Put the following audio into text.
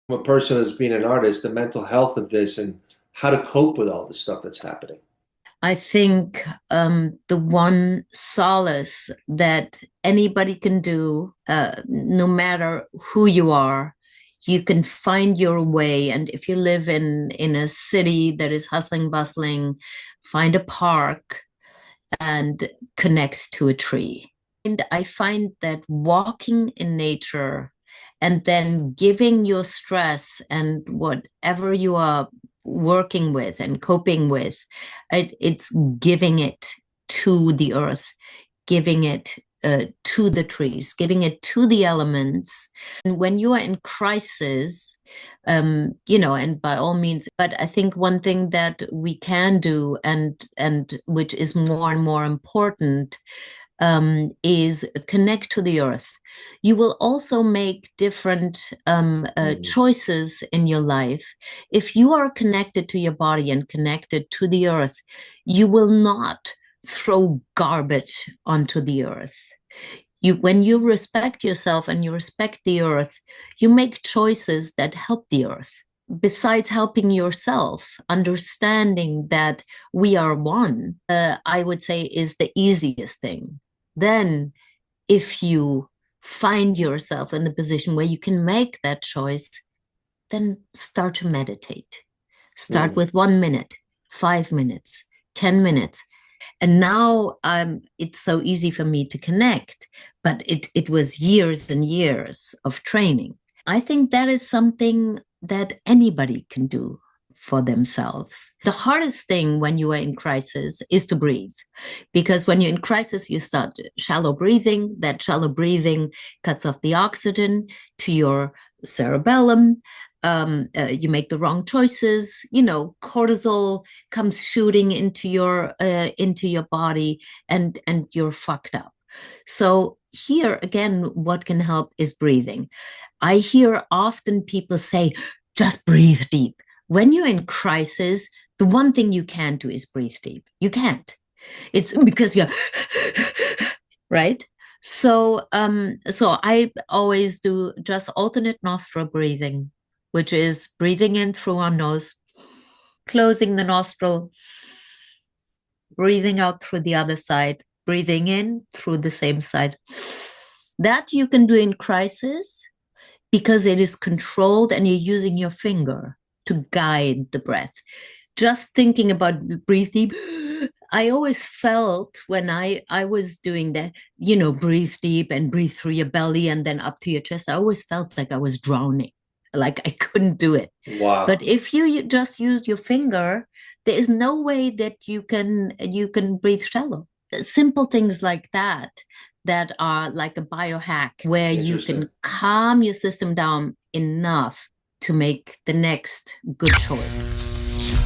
a person as being an artist, the mental health of this and how to cope with all the stuff that's happening. I think the one solace that anybody can do, no matter who you are, you can find your way. And if you live in a city that is hustling, bustling, find a park and connect to a tree. And I find that walking in nature and then giving your stress and whatever you are working with and coping with, it's giving it to the earth, giving it to the trees, giving it to the elements. And when you are in crisis, and by all means, but I think one thing that we can do and which is more and more important is connect to the earth. You will also make different Mm. choices in your life. If you are connected to your body and connected to the earth, you will not throw garbage onto the earth. When you respect yourself and you respect the earth, you make choices that help the earth. Besides helping yourself, understanding that we are one, I would say is the easiest thing. Then, if you find yourself in the position where you can make that choice, then start to meditate. Start Mm. with 1 minute, 5 minutes, 10 minutes. And now it's so easy for me to connect, but it was years and years of training. I think that is something that anybody can do for themselves. The hardest thing when you are in crisis is to breathe, because when you're in crisis, you start shallow breathing. That shallow breathing cuts off the oxygen to your cerebellum. You make the wrong choices. Cortisol comes shooting into your body, and you're fucked up. So here again, what can help is breathing. I hear often people say, just breathe deep. When you're in crisis, the one thing you can't do is breathe deep. You can't. It's because you're right. So I always do just alternate nostril breathing, which is breathing in through our nose, closing the nostril, breathing out through the other side, breathing in through the same side. That you can do in crisis because it is controlled and you're using your finger to guide the breath. Just thinking about breathe deep, I always felt when I was doing that, breathe deep and breathe through your belly and then up to your chest. I always felt like I was drowning, like I couldn't do it. But Wow. if you just use your finger, there is no way that you can breathe shallow. Simple things like that are like a biohack where you Interesting. can calm your system down enough to make the next good choice.